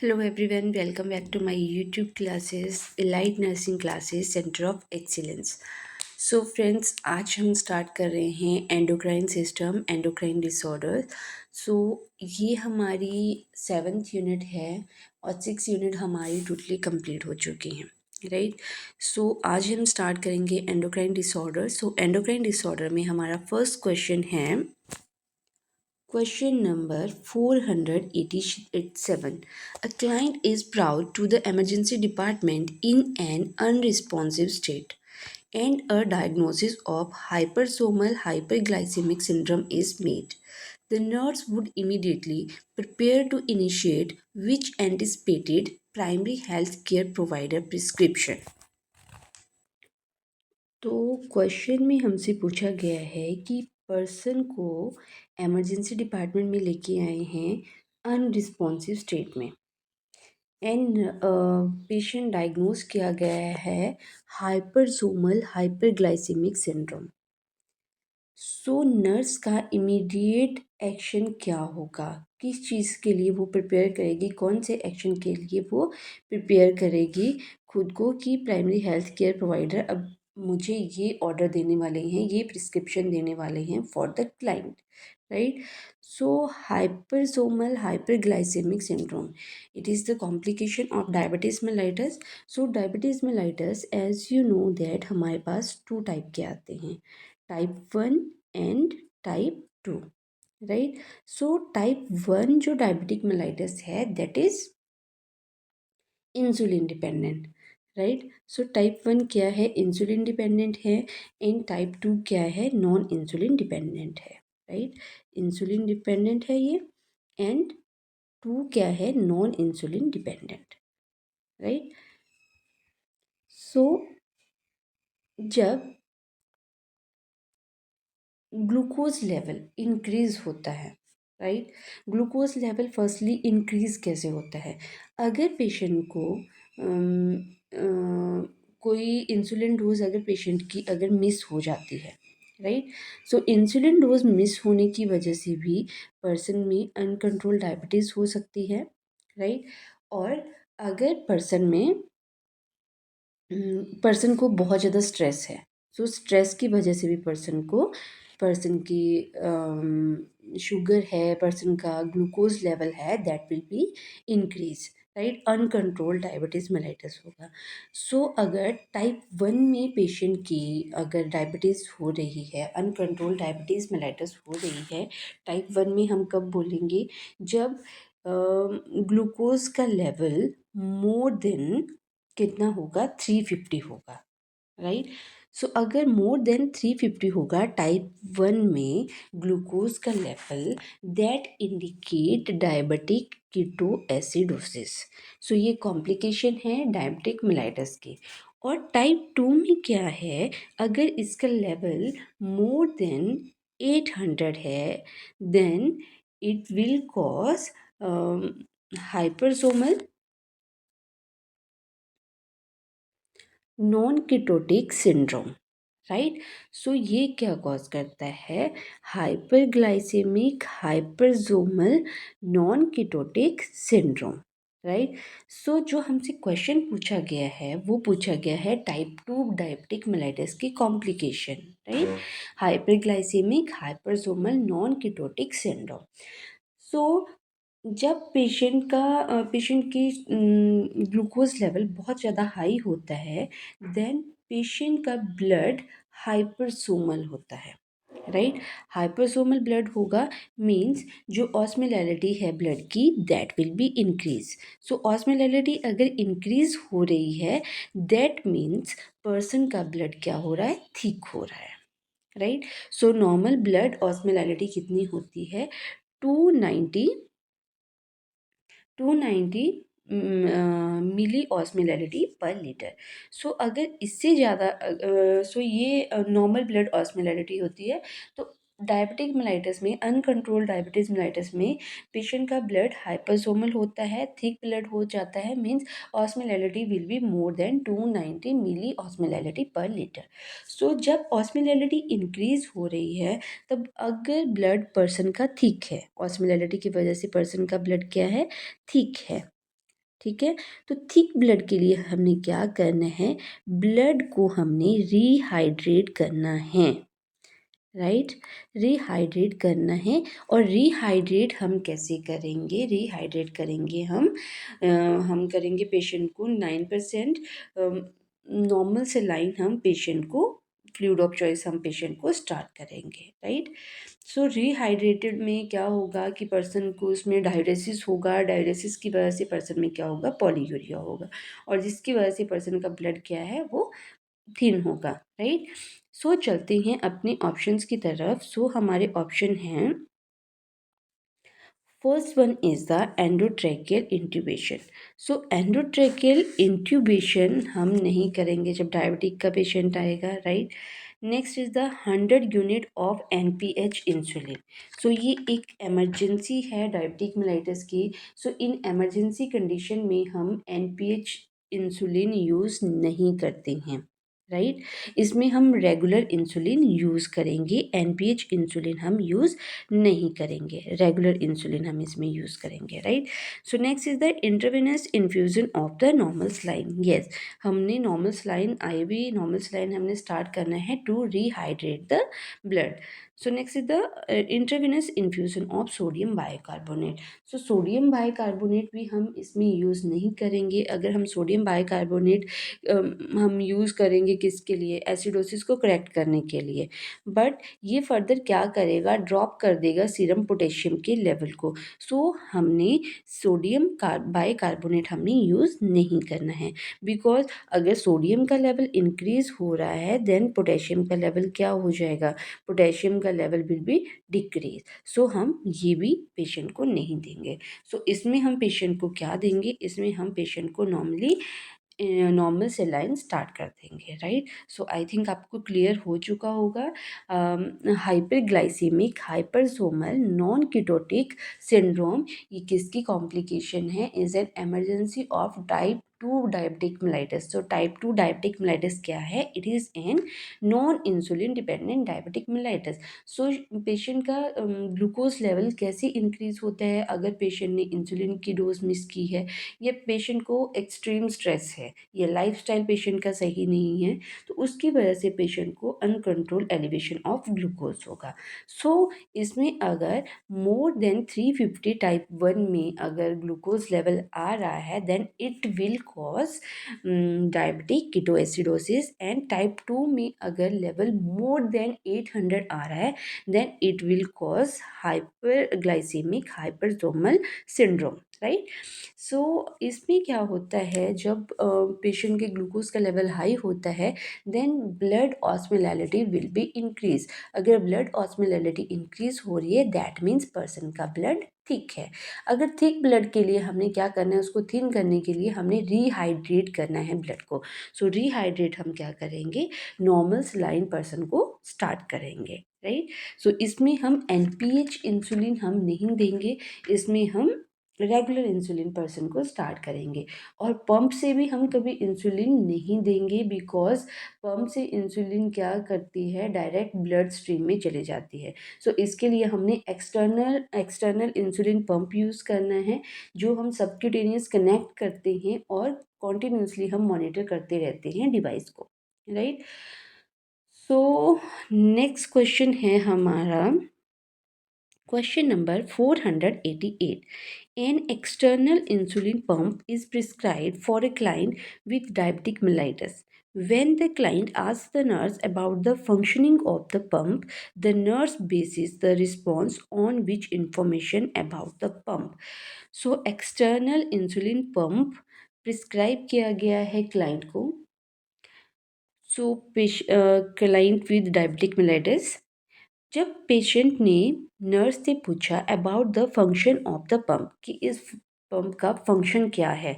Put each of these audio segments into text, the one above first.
Hello everyone, welcome back to my YouTube classes, Elite Nursing Classes, Center of Excellence. So friends, आज हम start कर रहे हैं endocrine system, endocrine disorder. सो ये हमारी 7th यूनिट है और 6 यूनिट हमारी टोटली कंप्लीट हो चुकी हैं. राइट. सो आज हम स्टार्ट करेंगे एंडोक्राइन डिसऑर्डर. सो एंडोक्राइन डिसऑर्डर में हमारा फर्स्ट क्वेश्चन है. Question number 487. A client is brought to the emergency department in an unresponsive state, and a diagnosis of hypersomal hyperglycemic syndrome is made. The nurse would immediately prepare to initiate which anticipated primary health care provider prescription. तो question में हमसे पूछा गया है कि person को emergency department में लेके आए हैं अनरिस्पॉन्सिव स्टेट में एंड पेशेंट डायग्नोज किया गया है हाइपरसोमल हाइपरग्लाइसेमिक सिंड्रोम. सो नर्स का इमीडिएट एक्शन क्या होगा, किस चीज़ के लिए वो प्रिपेयर करेगी, कौन से एक्शन के लिए वो प्रिपेयर करेगी खुद को कि प्राइमरी हेल्थ केयर प्रोवाइडर अब मुझे ये ऑर्डर देने वाले हैं, ये प्रिस्क्रिप्शन देने वाले हैं for the client. Right. So hyperosmolar hyperglycaemic syndrome, it is the complication of diabetes mellitus. So diabetes mellitus as you know that हमारे पास 2 टाइप के आते हैं, type 1 and type 2. Right. So type 1 जो डायबिटिक मेलाइटस है that is insulin dependent. Right. So type 1 क्या है, insulin dependent है, एंड टाइप 2 क्या है, नॉन इंसुलिन डिपेंडेंट है. राइट. इंसुलिन डिपेंडेंट है ये, एंड 2 क्या है, नॉन इंसुलिन डिपेंडेंट. राइट. सो जब ग्लूकोज लेवल इंक्रीज होता है, right. Glucose level firstly increase कैसे होता है, अगर पेशेंट को कोई इंसुलिन डोज अगर पेशेंट की अगर मिस हो जाती है, राइट. सो इंसुलिन डोज मिस होने की वजह से भी पर्सन में अनकंट्रोल डायबिटीज़ हो सकती है. राइट. और अगर पर्सन को बहुत ज़्यादा स्ट्रेस है, सो स्ट्रेस की वजह से भी पर्सन की शुगर है, पर्सन का ग्लूकोज लेवल है, that will be increase. Right. Uncontrol diabetes mellitus होगा. सो अगर टाइप 1 में पेशेंट की अगर डायबिटीज़ हो रही है, अनकंट्रोल डायबिटीज़ मेलाइटस हो रही है, टाइप 1 में हम कब बोलेंगे, जब ग्लूकोज का लेवल मोर देन कितना होगा, 350 होगा. राइट. सो अगर मोर देन 350 होगा टाइप 1 में ग्लूकोज का level, that indicate diabetic ketoacidosis. So ये कॉम्प्लिकेशन है डायबिटिक मेलाइटस की. और टाइप 2 में क्या है, अगर इसका लेवल मोर देन 800 है, then it will cause hyperosmolar non ketotic syndrome. Right. So ये क्या कॉज करता है, hyperglycaemic hyperosmolar non ketotic syndrome. Right. So जो हमसे क्वेश्चन पूछा गया है वो पूछा गया है टाइप 2 डायबिटिक मेलाइटस की complication. Right. Hyperglycaemic hyperosmolar non ketotic syndrome. So जब पेशेंट की ग्लूकोज लेवल बहुत ज़्यादा हाई होता है, देन पेशेंट का ब्लड हाइपरसोमल होता है. राइट. हाइपरसोमल ब्लड होगा मीन्स जो ऑस्मोलैरिटी है ब्लड की, that will be increase. So osmolarity अगर इंक्रीज हो रही है, दैट मीन्स पर्सन का ब्लड क्या हो रहा है, थिक हो रहा है. Right. So normal blood osmolarity कितनी होती है, 290 मिली ऑस्मोलैरिटी पर लीटर. सो अगर इससे ज़्यादा सो ये नॉर्मल ब्लड ऑस्मोलैरिटी होती है. तो डायबिटिक मेलाइटस में, अनकंट्रोल डायबिटीज़ मेलाइटस में पेशेंट का ब्लड हाइपरसोमल होता है, थिक ब्लड हो जाता है, means osmolarity will be more than 290 milli osmolarity per litre. So जब ऑस्मोलैरिटी इंक्रीज हो रही है, तब अगर ब्लड पर्सन का थिक है, ऑस्मोलैरिटी की वजह से पर्सन का ब्लड क्या है, थिक है. ठीक है। तो थिक ब्लड के लिए हमने क्या करना है, ब्लड को हमने रिहाइड्रेट करना है, राइट, रिहाइड्रेट करना है। और रिहाइड्रेट हम कैसे करेंगे, रिहाइड्रेट करेंगे हम करेंगे पेशेंट को 9% नॉर्मल सेलाइन हम पेशेंट को, फ्लूइड ऑफ चॉइस हम पेशेंट को स्टार्ट करेंगे, राइट। सो रिहाइड्रेटेड में क्या होगा कि पर्सन को उसमें डायरेसिस होगा, डायरेसिस की वजह से पर्सन में क्या होगा, पॉलीयूरिया होगा, और जिसकी वजह से पर्सन का ब्लड क्या है, वो थिन होगा, राइट। सो चलते हैं अपने ऑप्शंस की तरफ। सो हमारे ऑप्शन हैं, first one is the endotracheal intubation. So endotracheal intubation हम नहीं करेंगे जब डायबिटिक का पेशेंट आएगा, right. Next is the 100 unit of NPH insulin. So ये एक एमरजेंसी है डायबिटिक मेलाइटिस की। सो इन एमरजेंसी कंडीशन में हम NPH इंसुलिन यूज़ नहीं करते हैं, राइट। इसमें हम रेगुलर इंसुलिन यूज़ करेंगे, NPH इंसुलिन हम यूज़ नहीं करेंगे, रेगुलर इंसुलिन हम इसमें यूज़ करेंगे, right. So next is the intravenous infusion of the normal saline. Yes, हमने normal saline, IV normal saline हमने स्टार्ट करना है to rehydrate the blood. So next is the intravenous infusion of sodium bicarbonate. So sodium bicarbonate भी हम इसमें use नहीं करेंगे। अगर हम सोडियम बाइकार्बोनेट हम यूज़ करेंगे किसके लिए, एसिडोसिस को करेक्ट करने के लिए, बट ये फर्दर क्या करेगा, ड्रॉप कर देगा सीरम पोटेशियम के लेवल को। सो हमने सोडियम बाइकार्बोनेट हमने यूज़ नहीं करना है, बिकॉज अगर सोडियम का लेवल इंक्रीज हो रहा है देन पोटेशियम का लेवल क्या हो जाएगा, पोटेशियम का लेवल विल बी डिक्रीज। सो हम ये भी पेशेंट को नहीं देंगे। सो इसमें हम पेशेंट को क्या देंगे, इसमें हम पेशेंट को नॉर्मल सेलाइन स्टार्ट कर देंगे, राइट। सो आई थिंक आपको क्लियर हो चुका होगा। हाइपरग्लाइसीमिक हाइपरसोमल नॉन कीटोटिक सिंड्रोम ये किसकी कॉम्प्लिकेशन है, is an emergency of type 2 diabetic mellitus. तो टाइप 2 डायबिटिक मेलाइटिस क्या है, it is an non insulin dependent diabetic mellitus. So patient का ग्लूकोज लेवल कैसे इंक्रीज होता है, अगर पेशेंट ने इंसुलिन की डोज मिस की है, ये पेशेंट को एक्सट्रीम स्ट्रेस है, ये लाइफस्टाइल पेशेंट का सही नहीं है, तो उसकी वजह से पेशेंट को अनकंट्रोल एलिवेशन ऑफ ग्लूकोज होगा। सो इसमें अगर मोर देन 350 टाइप 1 में अगर ग्लूकोज लेवल आ रहा है then it will cause diabetic ketoacidosis, and type 2 में अगर लेवल मोर देन 800 आ रहा है then it will cause hyperglycaemic hyperosmolar syndrome, right. So इसमें क्या होता है, जब पेशेंट के ग्लूकोज का लेवल हाई होता है then blood osmolality will be increase. अगर ब्लड ऑस्मोलैलिटी इंक्रीज हो रही है दैट मीन्स पर्सन का ब्लड थिक है। अगर थिक ब्लड के लिए हमने क्या करना है, उसको थिन करने के लिए हमने रिहाइड्रेट करना है ब्लड को। सो रिहाइड्रेट हम क्या करेंगे, नॉर्मल सलाइन पर्सन को स्टार्ट करेंगे, राइट। सो इसमें हम NPH इंसुलिन हम नहीं देंगे, इसमें हम रेगुलर इंसुलिन पर्सन को स्टार्ट करेंगे। और पंप से भी हम कभी इंसुलिन नहीं देंगे, बिकॉज पंप से इंसुलिन क्या करती है, डायरेक्ट ब्लड स्ट्रीम में चले जाती है। सो इसके लिए हमने एक्सटर्नल इंसुलिन पंप यूज़ करना है, जो हम सबक्यूटेनियस कनेक्ट करते हैं और कॉन्टिन्यूसली हम मॉनिटर करते रहते हैं डिवाइस को, राइट। सो नेक्स्ट क्वेश्चन है हमारा question number 488. An external insulin pump is prescribed for a client with diabetic mellitus. When the client asks the nurse about the functioning of the pump, the nurse bases the response on which information about the pump. So, external insulin pump prescribe किया गया है client को. So, client with diabetic mellitus. जब patient ने nurse से पूछा about the function of the pump कि इस पंप का फंक्शन क्या है,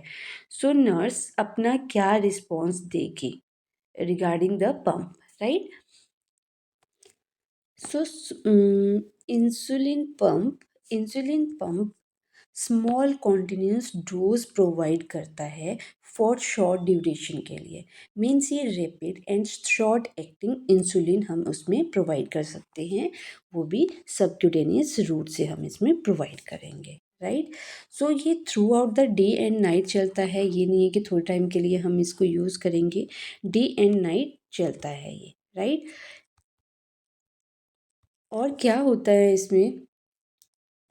सो नर्स अपना क्या रिस्पॉन्स देगी regarding the pump, right. So insulin pump small continuous dose provide करता है फॉर शॉर्ट ड्यूरेशन के लिए। मीन्स ये rapid and short acting insulin हम उसमें प्रोवाइड कर सकते हैं, वो भी सबक्यूटेनियस रूट से हम इसमें प्रोवाइड करेंगे। राइट। सो ये throughout the day and night चलता है, ये नहीं है कि थोड़े टाइम के लिए हम इसको यूज़ करेंगे, डे एंड नाइट चलता है ये, राइट। और क्या होता है इसमें,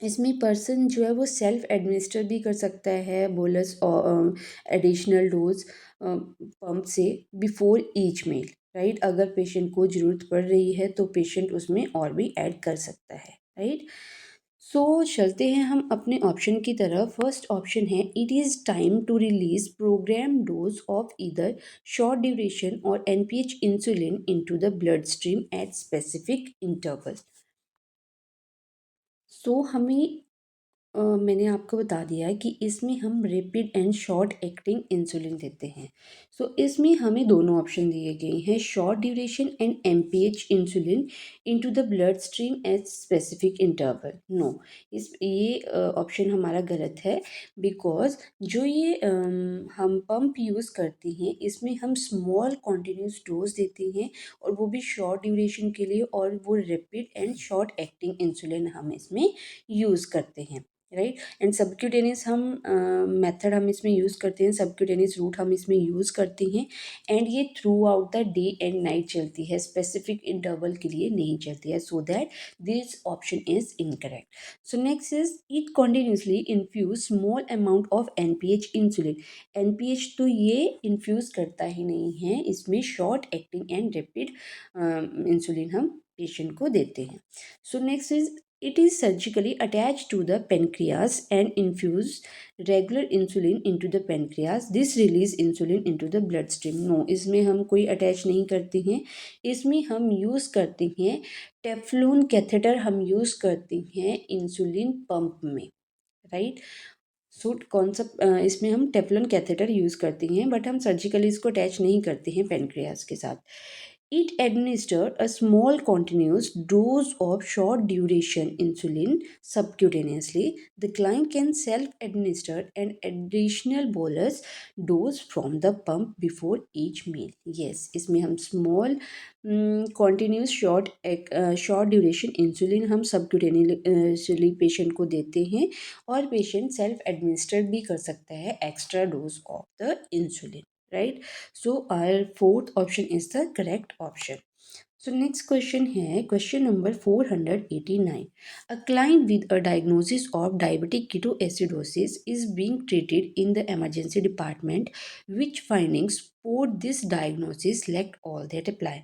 इसमें पर्सन जो है वो सेल्फ एडमिनिस्टर भी कर सकता है बोलस और एडिशनल डोज पंप से बिफोर ईच मील, राइट। अगर पेशेंट को ज़रूरत पड़ रही है तो पेशेंट उसमें और भी ऐड कर सकता है, राइट। सो चलते हैं हम अपने ऑप्शन की तरफ। फर्स्ट ऑप्शन है it is time to release program dose of either short duration और NPH insulin into the blood stream at specific interval. So हमें मैंने आपको बता दिया है कि इसमें हम rapid and short acting insulin देते हैं। सो इसमें हमें दोनों ऑप्शन दिए गए हैं, short duration and MPH insulin into the blood stream at specific interval. No, इस ये ऑप्शन हमारा गलत है, बिकॉज जो ये हम पंप यूज़ करते हैं इसमें हम स्मॉल कॉन्टिन्यूस डोज देते हैं और वो भी शॉर्ट ड्यूरेशन के लिए, और वो rapid and short acting insulin हम इसमें यूज़ करते हैं, राइट। एंड सबक्यूटेनियस हम मेथड हम इसमें यूज़ करते हैं, सबक्यूटेनियस रूट हम इसमें यूज़ करते हैं, एंड ये throughout the day and night चलती है, स्पेसिफिक इंटरवल के लिए नहीं चलती है। So that this option is incorrect. So next is it continuously infuse small amount of NPH insulin. NPH तो ये इन्फ्यूज़ करता ही नहीं है, इसमें short acting and rapid insulin हम पेशेंट को देते हैं। So next is it is surgically attached to the pancreas and infuse regular insulin into the pancreas. This release insulin into the bloodstream. No, इसमें हम कोई अटैच नहीं करते हैं, इसमें हम यूज़ करते हैं टेफ्लॉन कैथेटर, हम यूज़ करते हैं इंसुलिन पंप में, राइट। सो कॉन्सेप्ट इसमें हम टेफ्लॉन कैथेटर यूज़ करते हैं, बट हम सर्जिकली इसको अटैच नहीं करते हैं पेनक्रियाज के साथ। It administered a small continuous dose of short duration insulin subcutaneously. The client can self-administer an additional bolus dose from the pump before each meal. Yes, इसमें हम small continuous short duration insulin हम subcutaneously patient को देते हैं, और patient self administer भी कर सकता है extra dose of the insulin, right. So our fourth option is the correct option. So next question है question number 489। A client with a diagnosis of diabetic ketoacidosis is being treated in the emergency department, which findings support this diagnosis, let all that apply.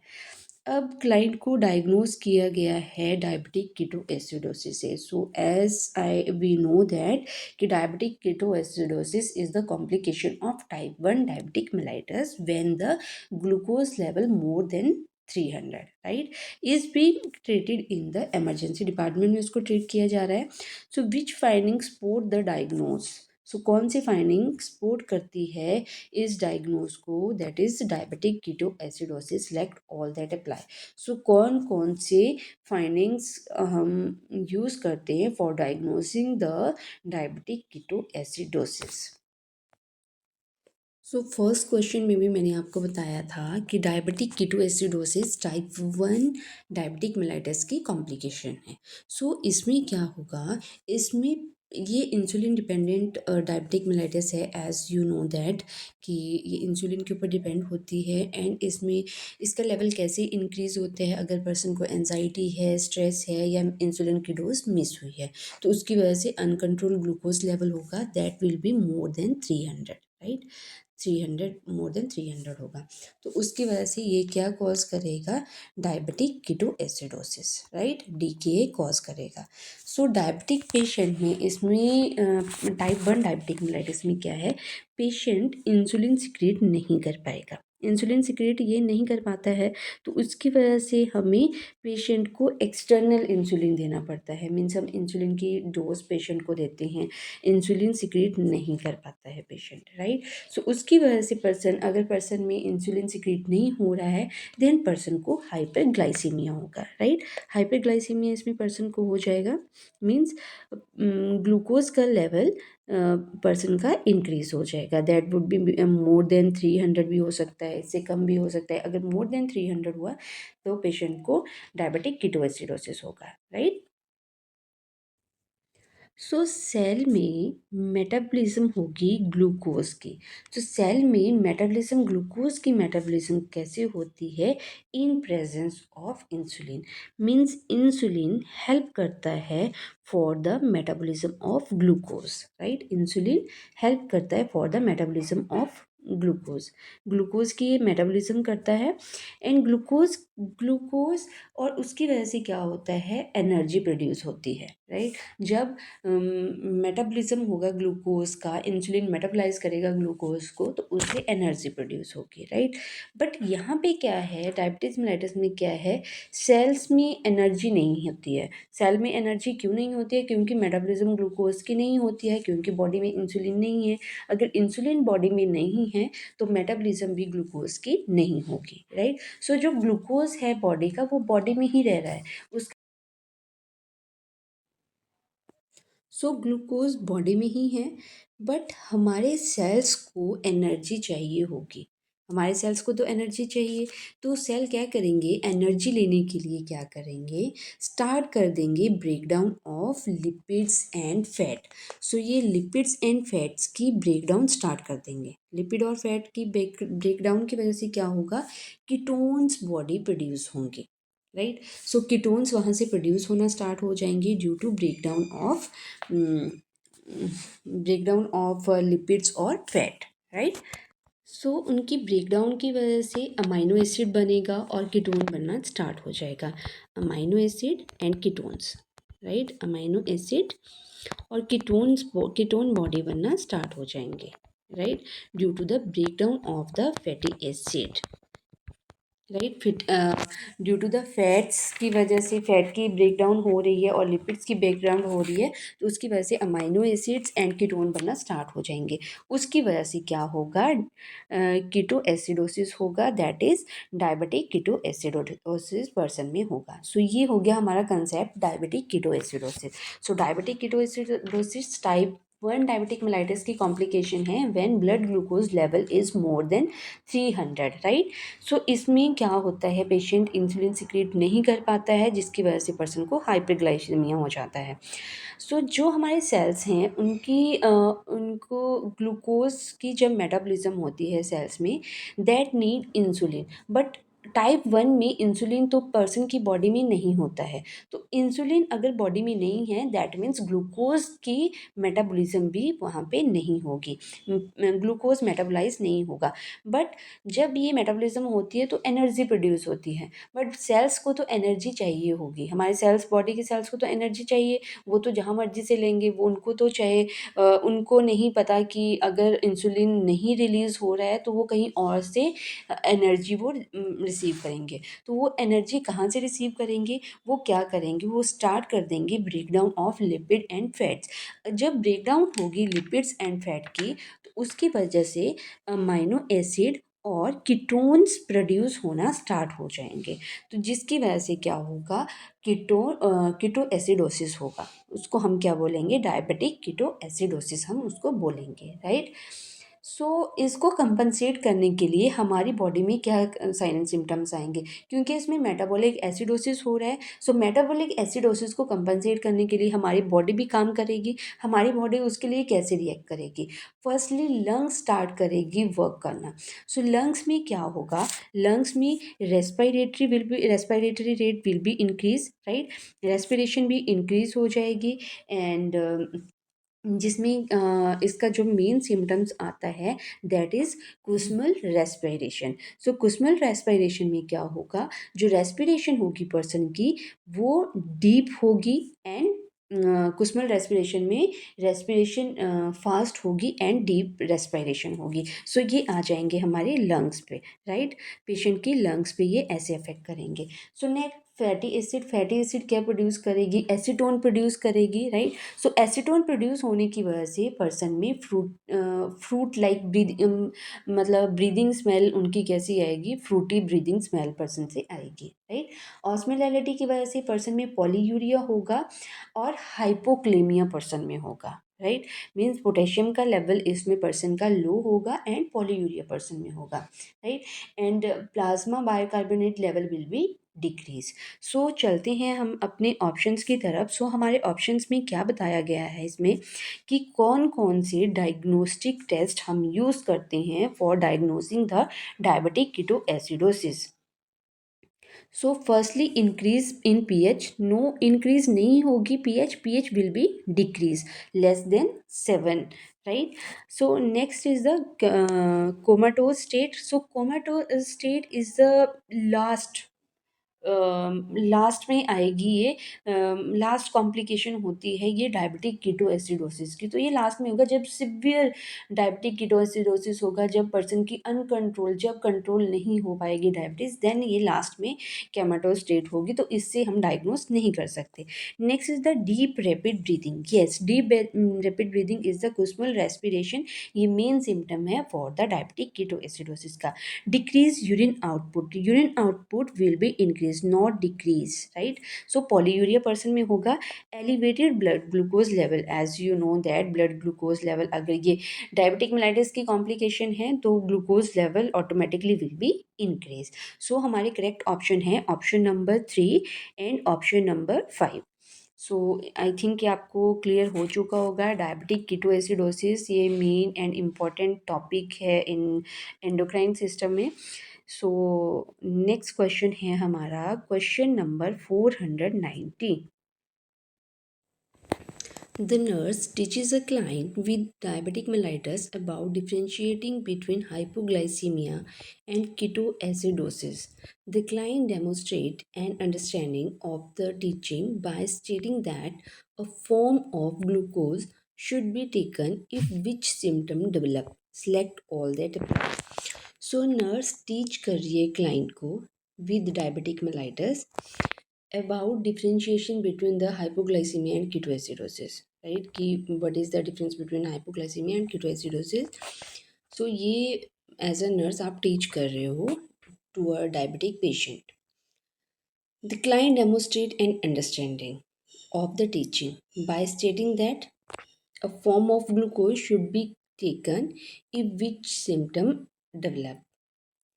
अब client को diagnose किया गया है diabetic ketoacidosis से। So as I we know that कि diabetic ketoacidosis is the complication of type 1 diabetic mellitus when the glucose level more than 300, right, is being treated in the emergency department में इसको treat किया जा रहा है। So which finding support the diagnose. So कौन सी finding support करती है इस डायग्नोज को, that is diabetic ketoacidosis, let all that apply. So कौन कौन से फाइंडिंग्स हम यूज़ करते हैं for diagnosing the diabetic ketoacidosis. So first question में भी मैंने आपको बताया था कि diabetic ketoacidosis type 1 diabetic mellitus की कॉम्प्लिकेशन है। सो इसमें क्या होगा, इसमें ये इंसुलिन डिपेंडेंट डायबिटिक मेलाइटस है, एज यू नो दैट कि ये इंसुलिन के ऊपर डिपेंड होती है, एंड इसमें इसका लेवल कैसे इंक्रीज़ होता है अगर पर्सन को एनजाइटी है, स्ट्रेस है, या इंसुलिन की डोज मिस हुई है, तो उसकी वजह से अनकंट्रोल ग्लूकोज लेवल होगा, that will be more than 300, right. 300, more than 300 होगा, तो उसकी वजह से ये क्या कॉज करेगा, diabetic ketoacidosis, right, DKA cause करेगा। सो डायबिटिक पेशेंट में इसमें टाइप 1 डायबिटिक मेलाइटिस में क्या है, पेशेंट इंसुलिन सिक्रीट नहीं कर पाएगा, इंसुलिन सिक्रीट ये नहीं कर पाता है, तो उसकी वजह से हमें पेशेंट को एक्सटर्नल इंसुलिन देना पड़ता है। मीन्स हम इंसुलिन की डोज पेशेंट को देते हैं, इंसुलिन सिक्रीट नहीं कर पाता है पेशेंट, राइट। सो उसकी वजह से अगर पर्सन में इंसुलिन सिक्रीट नहीं हो रहा है, देन पर्सन को हाइपरग्लाइसीमिया होगा, राइट। हाइपरग्लाइसीमिया इसमें पर्सन को हो जाएगा, मीन्स ग्लूकोज का लेवल पर्सन का इंक्रीज हो जाएगा, that would be more than 300 भी हो सकता है, इससे कम भी हो सकता है। अगर मोर देन 300 हुआ तो पेशेंट को डायबिटिक कीटोएसिडोसिस होगा, राइट। सो सेल में मेटाबॉलिज्म होगी ग्लूकोज की। तो सेल में मेटाबॉलिज्म ग्लूकोज की मेटाबॉलिज्म कैसे होती है? In presence of insulin. Means insulin help करता है for the metabolism of glucose, right. Insulin help करता है for the metabolism of glucose. Glucose की मेटाबॉलिज्म करता है एंड ग्लूकोज ग्लूकोज और उसकी वजह से क्या होता है? एनर्जी प्रोड्यूस होती है, राइट। जब मेटाबॉलिज्म होगा ग्लूकोज का, इंसुलिन मेटाबोलाइज करेगा ग्लूकोज को, तो उससे एनर्जी प्रोड्यूस होगी, राइट। बट यहाँ पे क्या है, डायबिटीज मेलाइटस में क्या है, सेल्स में एनर्जी नहीं होती है। सेल में एनर्जी क्यों नहीं होती है? क्योंकि मेटाबॉलिज्म ग्लूकोज की नहीं होती है, क्योंकि बॉडी में इंसुलिन नहीं है। अगर इंसुलिन बॉडी में नहीं है तो मेटाबॉलिज्म भी ग्लूकोज की नहीं होगी, राइट। सो जो ग्लूकोज है बॉडी का, वो बॉडी में ही रह रहा है। उस सो ग्लूकोज बॉडी में ही है, बट हमारे सेल्स को एनर्जी चाहिए होगी। हमारे सेल्स को तो एनर्जी चाहिए, तो सेल क्या करेंगे? एनर्जी लेने के लिए क्या करेंगे? स्टार्ट कर देंगे break down of lipids and fat. So ये लिपिड्स एंड फैट्स की ब्रेक डाउन स्टार्ट कर देंगे। लिपिड और फैट की ब्रेक डाउन की वजह से क्या होगा? कीटोन्स बॉडी प्रोड्यूस होंगे, राइट। सो कीटोन्स वहाँ से प्रोड्यूस होना स्टार्ट हो जाएंगे due to breakdown of lipids और फैट, राइट। सो उनकी ब्रेकडाउन की वजह से अमाइनो एसिड बनेगा और कीटोन बनना स्टार्ट हो जाएगा। Amino acid and ketones, right. Amino acid और कीटोन बॉडी बनना स्टार्ट हो जाएंगे, right, due to the breakdown of the fatty acid, right. Fit due to the fats की वजह से, फैट की ब्रेकडाउन हो रही है और लिपिड्स की ब्रेकडाउन हो रही है, तो उसकी वजह से अमाइनो एसिड्स एंड कीटोन बनना स्टार्ट हो जाएंगे। उसकी वजह से क्या होगा? कीटो एसिडोसिस होगा, that is diabetic ketoacidosis person में होगा। सो ये हो गया हमारा concept diabetic ketoacidosis. So diabetic ketoacidosis type 1 diabetic mellitus की कॉम्प्लिकेशन है when blood glucose level is more than 300, right. So इसमें क्या होता है? पेशेंट इंसुलिन सिक्रीट नहीं कर पाता है, जिसकी वजह से पर्सन को हाइपरग्लाइसीमिया हो जाता है। सो जो हमारे सेल्स हैं उनको ग्लूकोज की जब मेटाबॉलिज्म होती है सेल्स में, that need insulin. But type 1 में इंसुलिन तो पर्सन की बॉडी में नहीं होता है। तो इंसुलिन अगर बॉडी में नहीं है, दैट मीन्स ग्लूकोज की मेटाबॉलिज्म भी वहाँ पे नहीं होगी, ग्लूकोज मेटाबोलाइज नहीं होगा। बट जब ये मेटाबॉलिज्म होती है तो एनर्जी प्रोड्यूस होती है, बट सेल्स को तो एनर्जी चाहिए होगी। हमारे सेल्स, बॉडी के सेल्स को तो एनर्जी चाहिए। वो तो जहाँ मर्जी से लेंगे, वो उनको तो चाहे उनको नहीं पता कि अगर इंसुलिन नहीं रिलीज़ हो रहा है तो वो कहीं और से एनर्जी वो रिसीव करेंगे। तो वो एनर्जी कहाँ से रिसीव करेंगे? वो क्या करेंगे? वो स्टार्ट कर देंगे break down of lipid and fats. जब ब्रेक डाउन होगी लिपिड्स एंड फैट की, तो उसकी वजह से अमाइनो एसिड और कीटोन्स प्रोड्यूस होना स्टार्ट हो जाएंगे। तो जिसकी वजह से क्या होगा? कीटो एसिडोसिस होगा। उसको हम क्या बोलेंगे? डायबिटिक कीटो एसिडोसिस हम उसको बोलेंगे, राइट। सो इसको कंपनसेट करने के लिए हमारी बॉडी में क्या साइन एंड सिम्टम्स आएंगे? क्योंकि इसमें मेटाबॉलिक एसिडोसिस हो रहा है। सो मेटाबॉलिक एसिडोसिस को कंपनसेट करने के लिए हमारी बॉडी भी काम करेगी। हमारी बॉडी उसके लिए कैसे रिएक्ट करेगी? फर्स्टली लंग्स स्टार्ट करेगी वर्क करना। सो लंग्स में क्या होगा? लंग्स में respiratory rate will be increase, right. Respiration भी इंक्रीज हो जाएगी एंड जिसमें इसका जो मेन सिम्टम्स आता है, that is Kussmaul respiration. So Kussmaul respiration में क्या होगा? जो रेस्पिरेशन होगी पर्सन की, वो डीप होगी एंड कुस्मल रेस्पिरेशन में रेस्पिरेशन फास्ट होगी एंड डीप रेस्पिरेशन होगी। सो ये आ जाएंगे हमारे लंग्स पे, राइट। पेशेंट की लंग्स पे ये ऐसे अफेक्ट करेंगे। सो नेक्स्ट फैटी एसिड क्या प्रोड्यूस करेगी? एसीटोन प्रोड्यूस करेगी, राइट। सो एसीटोन प्रोड्यूस होने की वजह से पर्सन में फ्रूट लाइक मतलब ब्रीदिंग स्मेल उनकी कैसी आएगी? फ्रूटी ब्रीदिंग स्मेल पर्सन से आएगी, राइट। ऑस्मोलैलिटी की वजह से पर्सन में पॉलीयूरिया होगा और हाइपोक्लेमिया पर्सन में होगा, राइट। मीन्स पोटेशियम का लेवल इसमें पर्सन का लो होगा एंड पॉलीयूरिया पर्सन में होगा, right. And plasma bicarbonate level will be decrease. So चलते हैं हम अपने ऑप्शंस की तरफ। सो हमारे ऑप्शंस में क्या बताया गया है इसमें कि कौन कौन से डायग्नोस्टिक टेस्ट हम यूज़ करते हैं for diagnosing the diabetic ketoacidosis. So firstly increase in pH, no increase नहीं होगी pH, pH will be decrease less than 7, right. So next is the comatose state. So comatose state is the last, last में आएगी ये, last complication होती है ये diabetic ketoacidosis की। तो ये लास्ट में होगा जब सिवियर डायबिटिक कीटोएसिडोसिस होगा, जब पर्सन की अनकंट्रोल, जब कंट्रोल नहीं हो पाएगी डायबिटीज़, देन ये लास्ट में कैमाटोज स्टेट होगी। तो इससे हम डायग्नोस नहीं कर सकते। Next is the deep rapid breathing. Yes, deep rapid breathing is the Kussmaul respiration, ये मेन सिम्टम है फॉर द डायबिटिक कीटोएसिडोसिस का। Decrease urine output, urine output will be increase not decrease, right. So polyuria person में होगा elevated blood glucose level. As you know that blood glucose level, अगर ये diabetic mellitus की complication है तो glucose level automatically will be increase. So हमारे correct option है option number 3 and option number 5। So I think कि आपको clear हो चुका होगा डायबिटिक कीटोएसिडोसिस ये मेन एंड इम्पॉर्टेंट टॉपिक है इन एंडोक्राइन सिस्टम में। सो नेक्स्ट क्वेश्चन है हमारा question number 490। The nurse teaches a client with diabetic mellitus about differentiating between hypoglycemia and ketoacidosis. The client demonstrates an understanding of the teaching by stating that a form of glucose should be taken if which symptom develop. Select all that apply. So nurse teach कर रही है client को with diabetic mellitus about differentiation between the hypoglycemia and ketoacidosis, right, कि what is the difference between hypoglycemia and ketoacidosis. So ये as a nurse आप teach कर रहे हो to a diabetic patient. The client demonstrate an understanding of the teaching by stating that a form of glucose should be taken if which symptom develop,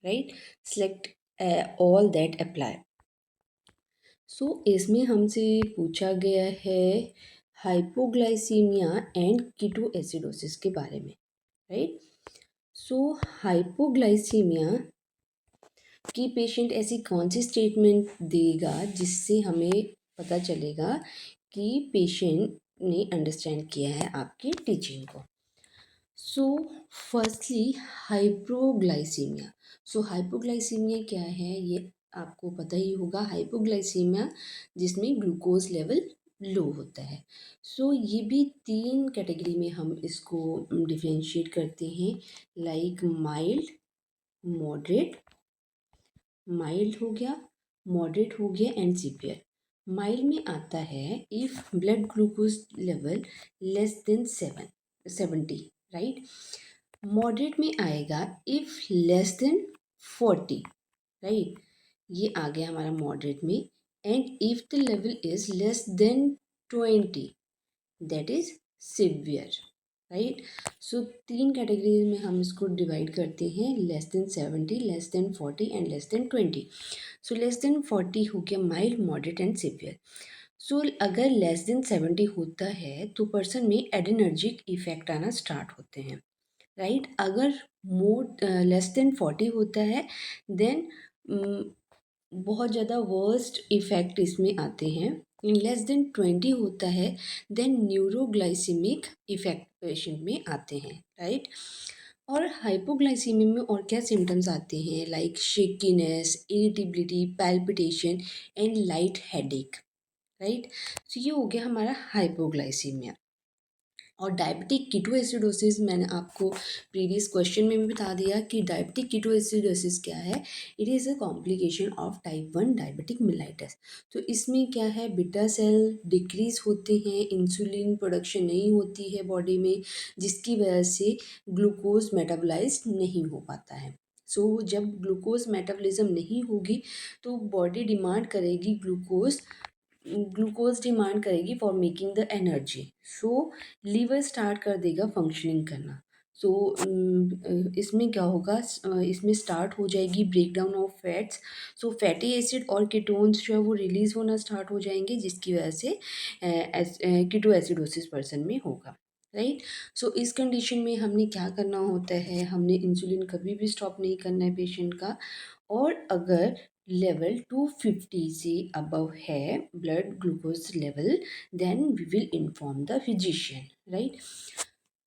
right. Select all that apply. सो इसमें हमसे पूछा गया है hypoglycaemia and ketoacidosis के बारे में, right. सो hypoglycaemia की patient ऐसी कौन सी स्टेटमेंट देगा जिससे हमें पता चलेगा कि पेशेंट ने अंडरस्टैंड किया है आपकी टीचिंग को। So firstly hypoglycaemia. So hypoglycaemia क्या है ये आपको पता ही होगा। हाइपोग्लाइसीमिया जिसमें ग्लूकोज लेवल लो होता है। सो ये भी 3 कैटेगरी में हम इसको डिफरेंशिएट करते हैं, लाइक माइल्ड, मॉडरेट, माइल्ड हो गया, मॉडरेट हो गया एंड सीवियर। माइल्ड में आता है if blood glucose level less than 70, right. Moderate में आएगा इफ़ लेस देन 40, राइट, ये आ गया हमारा मॉडरेट में। And if the level is less than 20, that is severe, right. So 3 categories में हम इसको डिवाइड करते हैं, less than 70, less than 40 and less than 20। So less than 40 हो गया माइल्ड, मॉडरेट एंड सिवियर। सो अगर लेस देन 70 होता है तो पर्सन में एडिनर्जिक इफेक्ट आना स्टार्ट होते हैं, राइट। अगर लेस देन 40 होता है देन बहुत ज़्यादा वर्स्ट इफ़ेक्ट इसमें आते हैं। लेस देन 20 होता है देन न्यूरोग्लाइसिमिक इफेक्ट पेशेंट में आते हैं, राइट। और हाइपोग्लाइसीमिया में और क्या सिम्टम्स आते हैं, like shakiness, irritability, palpitation and light headache, right. तो ये हो गया हमारा हाइपोग्लाइसीमिया। और डायबिटिक कीटोएसिडोसिस मैंने आपको प्रीवियस क्वेश्चन में भी बता दिया कि डायबिटिक कीटोएसिडोसिस क्या है। It is a complication of type 1 diabetic mellitus. तो इसमें क्या है, बीटा सेल डिक्रीज होते हैं, इंसुलिन प्रोडक्शन नहीं होती है बॉडी में, जिसकी वजह से ग्लूकोज मेटाबोलाइज नहीं हो पाता है। सो जब ग्लूकोज मेटाबॉलिज्म नहीं होगी तो बॉडी डिमांड करेगी ग्लूकोज डिमांड करेगी for making the energy. So liver start कर देगा फंक्शनिंग करना। सो इसमें क्या होगा, इसमें स्टार्ट हो जाएगी break down of fats. So fatty acid और कीटोन्स जो है वो रिलीज़ होना स्टार्ट हो जाएंगे, जिसकी वजह से कीटो एसिडोसिस पर्सन में होगा, राइट। सो इस कंडीशन में हमने क्या करना होता है, हमने इंसुलिन कभी भी स्टॉप नहीं करना है पेशेंट का। और अगर लेवल 250 से अबव है blood glucose level, then we will inform the physician, right.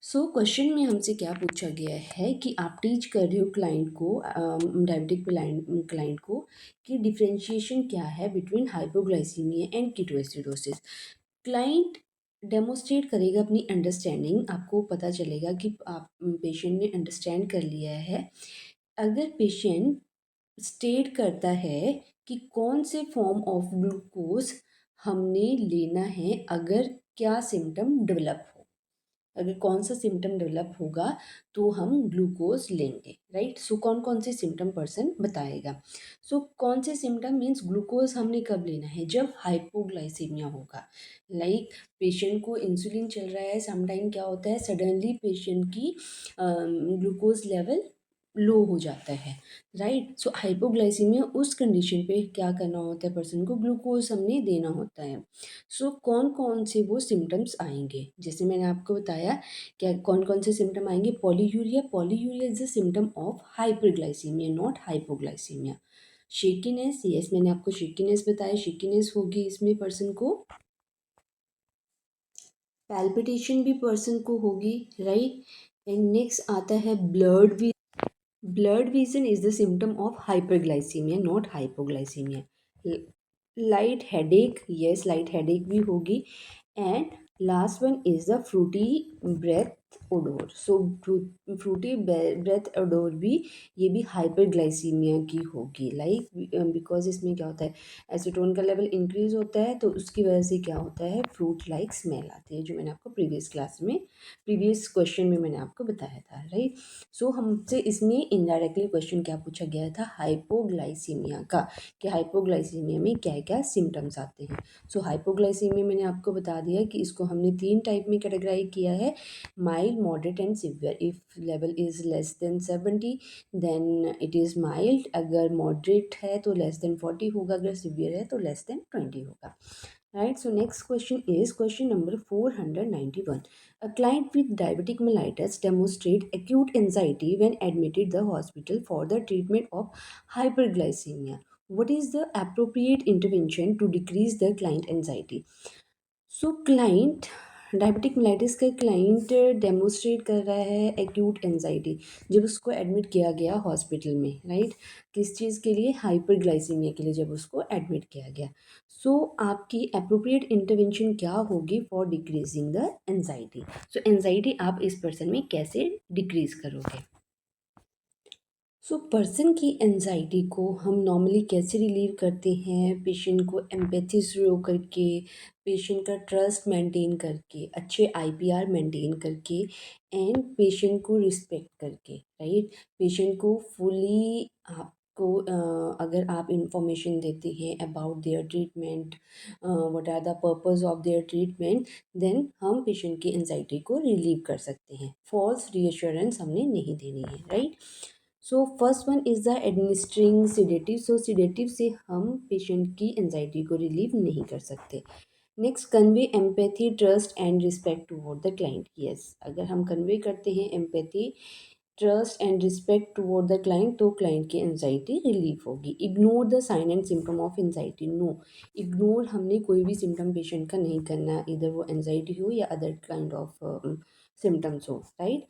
So question में हमसे क्या पूछा गया है कि आप टीच कर रहे हो क्लाइंट को, डायबिटिक क्लाइंट को, कि डिफरेंशिएशन क्या है between hypoglycaemia and ketoacidosis. Client demonstrate करेगा अपनी अंडरस्टैंडिंग, आपको पता चलेगा कि आप पेशेंट ने अंडरस्टैंड कर लिया है। अगर पेशेंट स्टेट करता है कि कौन से फॉर्म ऑफ ग्लूकोज हमने लेना है, अगर क्या सिम्टम डेवलप हो, अगर कौन सा सिम्टम डेवलप होगा तो हम ग्लूकोज लेंगे, राइट। सो कौन कौन से सिम्टम पर्सन बताएगा। सो कौन से सिम्टम मीन्स ग्लूकोज हमने कब लेना है, जब हाइपोग्लाइसीमिया होगा। लाइक पेशेंट को इंसुलिन चल रहा है, समटाइम क्या होता है, सडनली पेशेंट की ग्लूकोज लेवल लो हो जाता है, राइट। सो हाइपोग्लाइसीमिया उस कंडीशन पे क्या करना होता है, पर्सन को ग्लूकोज हमने देना होता है। सो कौन कौन से वो सिम्टम्स आएंगे, जैसे मैंने आपको बताया क्या कौन कौन से सिम्टम आएंगे। Polyuria, polyuria is a symptom of hyperglycaemia, not hypoglycaemia. Shakiness, yes मैंने आपको शेकीनेस बताया, शेकीनेस होगी इसमें पर्सन को। पैल्पिटेशन भी पर्सन को होगी, राइट। एंड नेक्स्ट आता है blood. Blurred vision is the symptom of hyperglycemia, not hypoglycemia. Light headache, yes, light headache भी होगी। And last one is the fruity breath odor. So fruity breath odor भी, ये भी hyperglycaemia की होगी। Like because इसमें क्या होता है, एसीटोन का लेवल इंक्रीज होता है, तो उसकी वजह से क्या होता है, फ्रूट लाइक स्मेल आती है, जो मैंने आपको प्रीवियस क्लास में, प्रीवियस क्वेश्चन में मैंने आपको बताया था, राइट। सो हमसे इसमें इनडायरेक्टली क्वेश्चन क्या पूछा गया था, हाइपोग्लाइसीमिया का, कि हाइपोग्लाइसीमिया में क्या क्या सिम्टम्स आते हैं। सो हाइपोग्लाइसीमिया मैंने आपको बता दिया कि इसको हमने 3 टाइप में कैटेगराइज किया है, mild, moderate and severe. If level is less than 70 then it is mild, अगर मॉडरेट है तो लेस देन 40 होगा, अगर सिवियर है तो लेस देन 20 होगा, right. So next question is question number 491. A client with diabetic mellitus demonstrate acute anxiety when admitted the hospital for the treatment of hyperglycemia. What is the appropriate intervention to decrease the client anxiety? So client, diabetic mellitus का client demonstrate कर रहा है acute anxiety, जब उसको admit किया गया hospital में, right. किस चीज़ के लिए, हाइपरग्लाइसीमिया के लिए जब उसको एडमिट किया गया। सो आपकी अप्रोप्रिएट इंटरवेंशन क्या होगी for decreasing the anxiety. So anxiety आप इस पर्सन में कैसे डिक्रीज करोगे। सो पर्सन की एनजाइटी को हम नॉर्मली कैसे रिलीव करते हैं, पेशेंट को एम्पैथी शो करके, पेशेंट का ट्रस्ट मेंटेन करके, अच्छे आईपीआर मेंटेन करके, एंड पेशेंट को रिस्पेक्ट करके, राइट। पेशेंट को फुली आपको अगर आप इंफॉर्मेशन देते हैं about their treatment, what are the purpose of their treatment, then हम पेशेंट की एनजाइटी को रिलीव कर सकते हैं। फॉल्स रीअश्योरेंस हमने नहीं देनी है, right. So first one is the administering sedative. So sedative से हम पेशेंट की एंजाइटी को रिलीव नहीं कर सकते। Next, convey empathy, trust and respect toward the client. Yes, अगर हम कन्वे करते हैं empathy, trust and respect toward the client, तो क्लाइंट की एंजाइटी रिलीव होगी। Ignore the sign and symptom of anxiety, no, ignore हमने कोई भी सिम्टम पेशेंट का नहीं करना, इधर वो एंजाइटी हो या अदर काइंड ऑफ symptoms हो, right.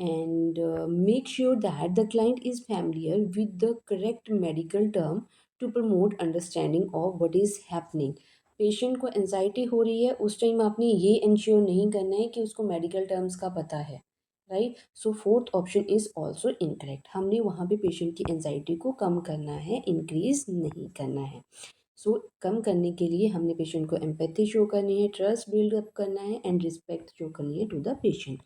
And make sure that the client is familiar with the correct medical term to promote understanding of what is happening. Patient को एनजाइटी हो रही है, उस टाइम आपने ये इंश्योर नहीं करना है कि उसको मेडिकल टर्म्स का पता है, right. So fourth option is also incorrect, हमने वहाँ पे पेशेंट की एनजाइटी को कम करना है, इंक्रीज नहीं करना है। सो कम करने के लिए हमने पेशेंट को एम्पैथी शो करनी है, ट्रस्ट बिल्ड अप करना है, एंड रिस्पेक्ट शो करनी है to the patient.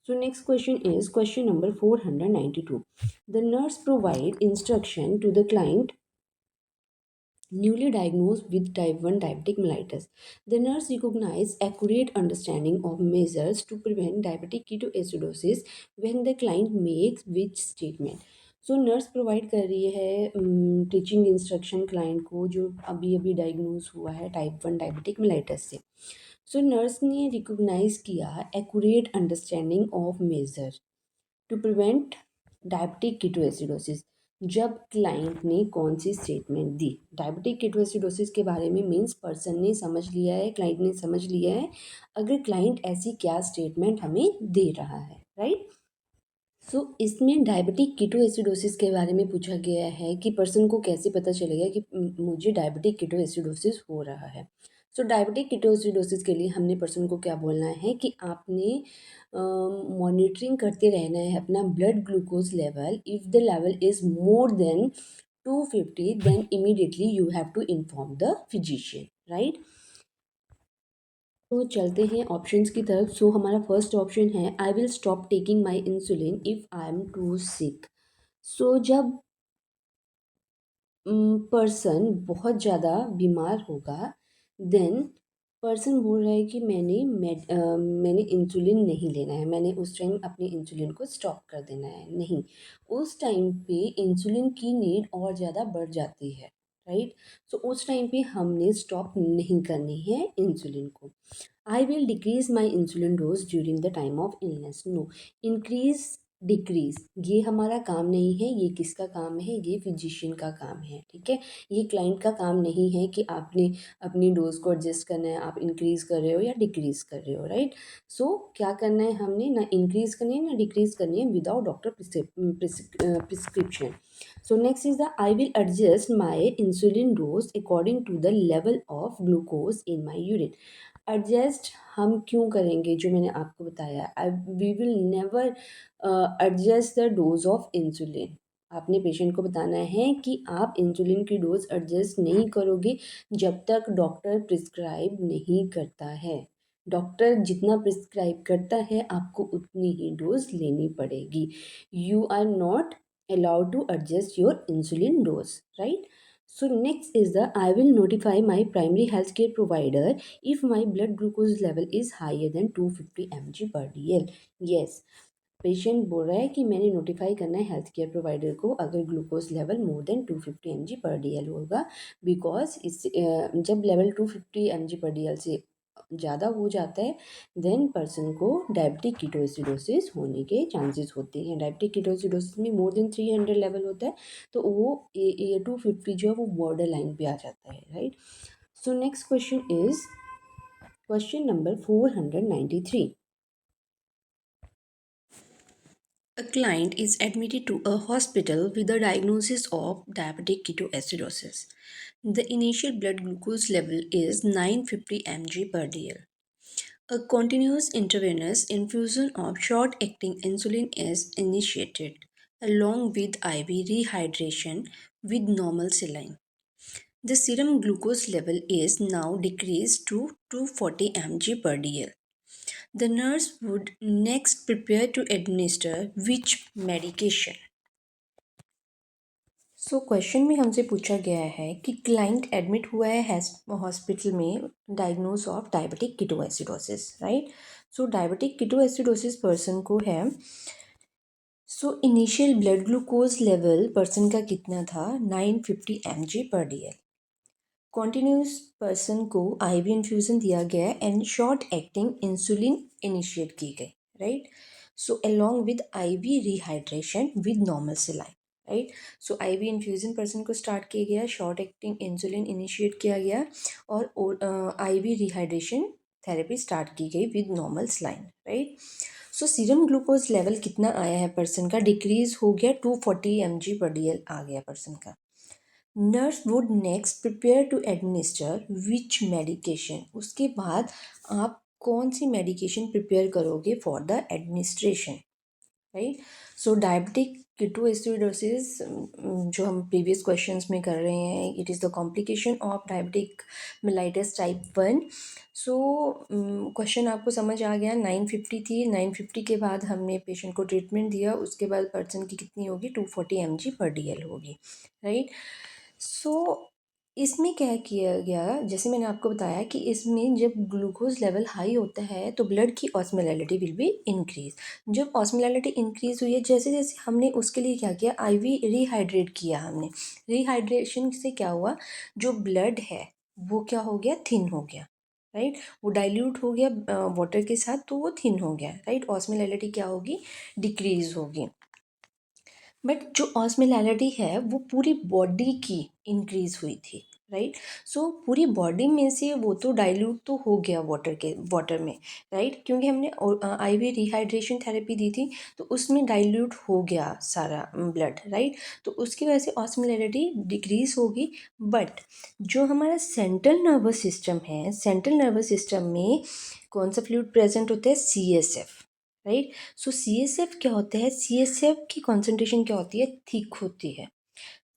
So next question is question number 492. The nurse provide instruction to the client newly diagnosed with type 1 diabetic mellitus. The nurse recognized accurate understanding of measures to prevent diabetic ketoacidosis when the client makes which statement. So nurse provide कर रही है teaching instruction client को जो अभी अभी diagnose हुआ है type 1 diabetic mellitus से. सो नर्स ने रिकॉग्नाइज किया accurate understanding of measure to prevent diabetic ketoacidosis. जब क्लाइंट ने कौन सी स्टेटमेंट दी डायबिटिक कीटोएसिडोसिस के बारे में, मीन्स पर्सन ने समझ लिया है, क्लाइंट ने समझ लिया है अगर क्लाइंट ऐसी क्या स्टेटमेंट हमें दे रहा है, राइट. सो इसमें डायबिटिक कीटोएसिडोसिस के बारे में पूछा गया है कि पर्सन को कैसे पता चलेगा कि मुझे डायबिटिक कीटोएसिडोसिस हो रहा है. सो डायबिटिक कीटोएसिडोसिस के लिए हमने पर्सन को क्या बोलना है कि आपने मॉनिटरिंग करते रहना है अपना blood glucose level. If the level is more than 250 then immediately you have to inform the physician, right. तो चलते हैं ऑप्शंस की तरफ. सो हमारा फर्स्ट ऑप्शन है I will stop taking my insulin if I am too sick. So जब person बहुत ज़्यादा बीमार होगा देन पर्सन बोल रहा है कि मैंने इंसुलिन नहीं लेना है, मैंने उस टाइम अपने इंसुलिन को स्टॉप कर देना है. नहीं, उस टाइम पे इंसुलिन की नीड और ज़्यादा बढ़ जाती है, राइट. सो उस टाइम पे हमने स्टॉप नहीं करनी है इंसुलिन को. I will decrease my insulin dose during the time of illness. No, increase decrease ये हमारा काम नहीं है. ये किसका काम है? ये फिजिशियन का काम है, ठीक है. ये क्लाइंट का काम नहीं है कि आपने अपनी डोज को एडजस्ट करना है, आप इंक्रीज कर रहे हो या डिक्रीज कर रहे हो, राइट. सो क्या करना है हमने, ना इंक्रीज करनी है ना डिक्रीज करनी है without doctor prescription. So next is the I will adjust my insulin dose according to the level of glucose in my urine. Adjust हम क्यों करेंगे? जो मैंने आपको बताया, I we will never adjust the dose of insulin. आपने patient को बताना है कि आप इंसुलिन की डोज एडजस्ट नहीं करोगे जब तक डॉक्टर प्रिस्क्राइब नहीं करता है. डॉक्टर जितना प्रिस्क्राइब करता है आपको उतनी ही डोज लेनी पड़ेगी. You are not allowed to adjust your insulin dose, right. So next is the I will notify my primary healthcare provider if my blood glucose level is higher than 250 mg per dl. Yes, patient बोल रहा है कि मैंने notify करना है health care provider को अगर glucose level more than 250 mg पर डीएल होगा. बिकॉज इस जब लेवल 250 mg पर डीएल से ज़्यादा हो जाता है देन पर्सन को डायबिटिक कीटोएसिडोसिस होने के चांसेस होते हैं. डायबिटिक कीटोएसिडोसिस में मोर देन 300 लेवल होता है तो वो ये 250 जो है वो बॉर्डर लाइन पे आ जाता है, right. So next question is question number 493. A client is admitted to a hospital with a diagnosis of diabetic ketoacidosis. The initial blood glucose level is 950 mg per dl. A continuous intravenous infusion of short acting insulin is initiated, along with IV rehydration with normal saline. The serum glucose level is now decreased to 240 mg per dl. The nurse would next prepare to administer which medication. So question में हमसे पूछा गया है कि client admit हुआ है hospital में diagnose of diabetic ketoacidosis, right. So diabetic ketoacidosis person को है. So initial blood glucose level person का कितना था? 950 mg पर डीएल. कॉन्टिन्यूस पर्सन को आईवी इन्फ्यूज़न दिया गया and short acting insulin initiate की गई, right. So along with IV rehydration with normal saline, right. So IV infusion person को स्टार्ट किया गया, शॉर्ट एक्टिंग इंसुलिन इनिशिएट किया गया और आईवी रिहाइड्रेशन थेरेपी स्टार्ट की गई with normal saline, right. So serum glucose level कितना आया है पर्सन का? डिक्रीज हो गया, 240 mg पर डीएल आ गया पर्सन का. Nurse would next prepare to administer which medication. उसके बाद आप कौन सी मेडिकेशन प्रिपेयर करोगे for the administration, right. So diabetic ketoacidosis जो हम प्रीवियस क्वेश्चंस में कर रहे हैं, it is the complication of diabetic mellitus type 1. So question आपको समझ आ गया. 950 थी, 950 के बाद हमने पेशेंट को ट्रीटमेंट दिया, उसके बाद पर्सन की कितनी होगी? 240 mg पर डीएल होगी, राइट. सो इसमें क्या किया गया, जैसे मैंने आपको बताया कि इसमें जब ग्लूकोज लेवल हाई होता है तो ब्लड की ऑस्मोलैरिटी विल बी इंक्रीज। जब ऑस्मोलैरिटी इंक्रीज हुई है, जैसे जैसे हमने उसके लिए क्या किया, आईवी रिहाइड्रेट किया हमने। रिहाइड्रेशन से क्या हुआ, जो ब्लड है वो क्या हो गया, थिन हो गया, राइट। वो डाइल्यूट हो गया वाटर के साथ, तो वो थिन हो गया, राइट। ऑस्मोलैरिटी क्या होगी, डिक्रीज होगी। बट जो ऑस्मोलैरिटी है वो पूरी बॉडी की इंक्रीज हुई थी, राइट। सो पूरी बॉडी में से वो तो डाइल्यूट तो हो गया वाटर में, राइट, क्योंकि हमने आईवी रिहाइड्रेशन थेरेपी दी थी, तो उसमें डाइल्यूट हो गया सारा ब्लड, राइट। तो उसकी वजह से ऑस्मोलैरिटी डिक्रीज होगी। बट जो हमारा सेंट्रल नर्वस सिस्टम है, सेंट्रल नर्वस सिस्टम में कौन सा फ्लूइड प्रेजेंट होता है, CSF, राइट। सो CSF क्या होता है, CSF की कॉन्सेंट्रेशन क्या होती है, थिक होती है।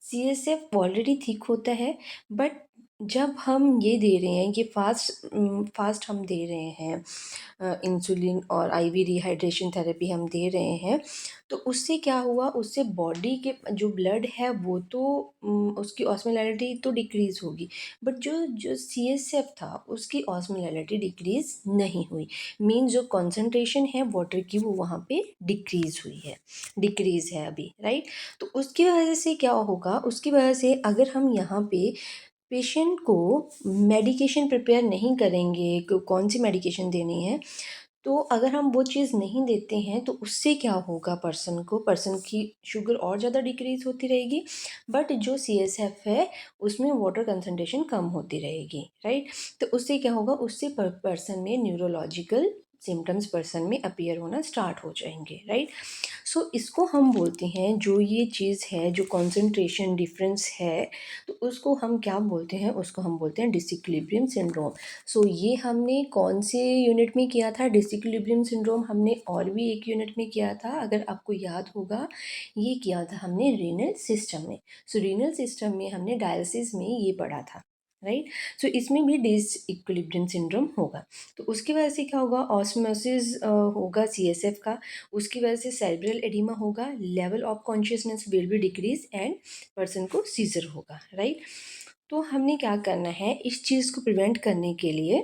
CSF ऑलरेडी थिक होता है, बट जब हम ये दे रहे हैं, ये फास्ट हम दे रहे हैं इंसुलिन और आईवी रिहाइड्रेशन थेरेपी हम दे रहे हैं, तो उससे क्या हुआ, उससे बॉडी के जो ब्लड है वो तो उसकी ऑस्मोलैरिटी तो डिक्रीज होगी, बट जो जो CSF था उसकी ऑस्मोलैरिटी डिक्रीज नहीं हुई। मीन जो कॉन्सेंट्रेशन है वाटर की वो वहाँ पे डिक्रीज हुई है, डिक्रीज है अभी, राइट। तो उसकी वजह से क्या होगा, उसकी वजह से अगर हम यहाँ पे पेशेंट को मेडिकेशन प्रिपेयर नहीं करेंगे, कौन सी मेडिकेशन देनी है, तो अगर हम वो चीज़ नहीं देते हैं तो उससे क्या होगा, पर्सन की शुगर और ज़्यादा डिक्रीज होती रहेगी, बट जो CSF है उसमें वाटर कंसंट्रेशन कम होती रहेगी, राइट। तो उससे क्या होगा, उससे पर्सन में न्यूरोलॉजिकल सिम्टम्स पर्सन में अपीयर होना स्टार्ट हो जाएंगे, राइट। सो इसको हम बोलते हैं, जो ये चीज़ है, जो कॉन्सेंट्रेशन डिफरेंस है, तो उसको हम क्या बोलते हैं, उसको हम बोलते हैं डिसइक्विलिब्रियम सिंड्रोम। सो ये हमने कौन से यूनिट में किया था, डिसइक्विलिब्रियम सिंड्रोम हमने और भी एक यूनिट में किया था, अगर आपको याद होगा, ये किया था हमने रीनल सिस्टम में। सो रीनल सिस्टम में हमने डायलिसिस में ये पढ़ा था, राइट। सो इसमें भी डिसइक्विलिब्रियम सिंड्रोम होगा। तो उसकी वजह से क्या होगा, ऑस्मोसिस होगा CSF का, उसकी वजह से सेरेब्रल एडिमा होगा, level of consciousness will be decrease and person को सीजर होगा, राइट। तो हमने क्या करना है, इस चीज़ को प्रिवेंट करने के लिए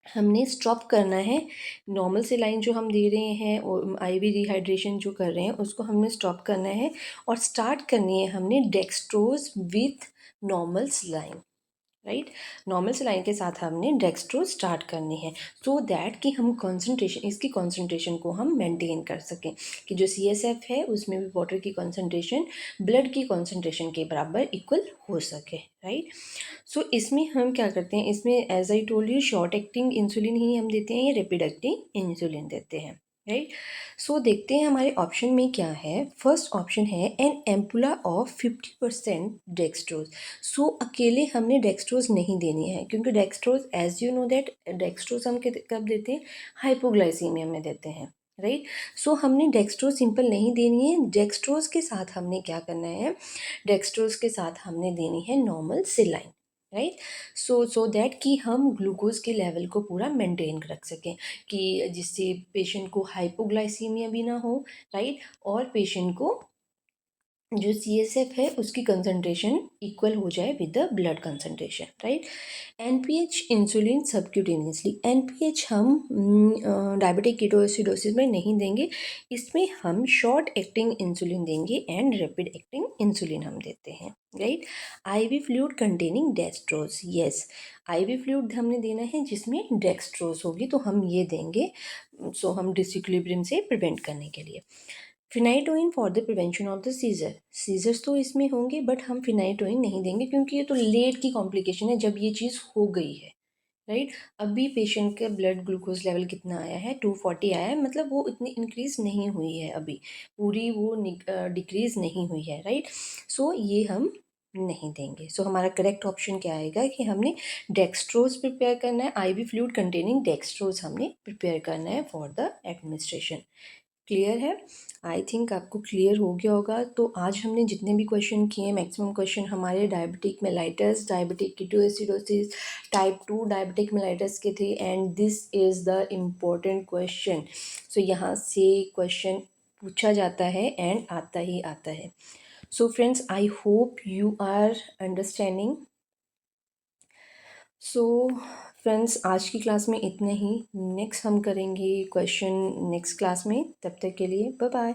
हमने स्टॉप करना है, नॉर्मल सेलाइन जो हम दे रहे हैं और आईवी रिहाइड्रेशन जो कर रहे हैं उसको हमने स्टॉप करना है, और स्टार्ट करनी है हमने dextrose with normal saline, right. Normal saline के साथ हमने डेक्स्ट्रो स्टार्ट करनी है, सो दैट कि हम कंसंट्रेशन, इसकी कंसंट्रेशन को हम मेंटेन कर सकें, कि जो CSF है उसमें भी वाटर की कंसंट्रेशन ब्लड की कंसंट्रेशन के बराबर इक्वल हो सके, राइट। सो इसमें हम क्या करते हैं, इसमें as I told you short acting insulin ही हम देते हैं या रैपिड एक्टिंग इंसुलिन देते हैं, राइट। सो देखते हैं हमारे ऑप्शन में क्या है। फर्स्ट ऑप्शन है an ampoule of 50% dextrose. So अकेले हमने डेक्सट्रोज नहीं देनी है, क्योंकि dextrose as you know that dextrose हम कब देते हैं, हाइपोग्लाइसीमिया में देते हैं, राइट। सो हमने डेक्सट्रोज सिंपल नहीं देनी है, डेक्सट्रोज के साथ हमने क्या करना है, डेक्सट्रोज के साथ हमने देनी है normal saline, right. So that कि हम ग्लूकोज के लेवल को पूरा मेंटेन रख सकें, कि जिससे पेशेंट को हाइपोग्लाइसीमिया भी ना हो, राइट, और पेशेंट को जो CSF है उसकी कंसंट्रेशन इक्वल हो जाए with the blood concentration, right. NPH insulin subcutaneously, NPH हम डायबिटिक कीटोएसिडोसिस में नहीं देंगे, इसमें हम शॉर्ट एक्टिंग इंसुलिन देंगे एंड रैपिड एक्टिंग इंसुलिन हम देते हैं, right. IV fluid containing dextrose, yes, IV fluid हमने देना है जिसमें डेक्सट्रोज होगी, तो हम ये देंगे, सो हम डिसइक्विलिब्रियम से प्रिवेंट करने के लिए। Phenytoin for the prevention of the seizure, seizures तो इसमें होंगे बट हम फिनाइटोइन नहीं देंगे, क्योंकि ये तो लेट की कॉम्प्लिकेशन है, जब ये चीज़ हो गई है, राइट। अभी पेशेंट का ब्लड ग्लूकोज लेवल कितना आया है, 240 आया है, मतलब वो इतनी इंक्रीज नहीं हुई है अभी, पूरी वो डिक्रीज नहीं हुई है, राइट। सो ये हम नहीं देंगे। सो हमारा करेक्ट ऑप्शन क्या आएगा, कि हमने डेक्सट्रोज प्रिपेयर करना है, IV फ्लूइड कंटेनिंग डेक्सट्रोज हमने प्रिपेयर करना है फॉर द एडमिनिस्ट्रेशन। क्लियर है, आई थिंक आपको क्लियर हो गया होगा। तो आज हमने जितने भी क्वेश्चन किए, मैक्सिमम क्वेश्चन हमारे diabetic mellitus, diabetic ketoacidosis, type 2 diabetic mellitus के थे, and this is the important question. So यहाँ से क्वेश्चन पूछा जाता है एंड आता ही आता है। So friends, I hope you are understanding so friends, आज की क्लास में इतने ही। नेक्स्ट हम करेंगे क्वेश्चन नेक्स्ट क्लास में। तब तक के लिए बाय बाय।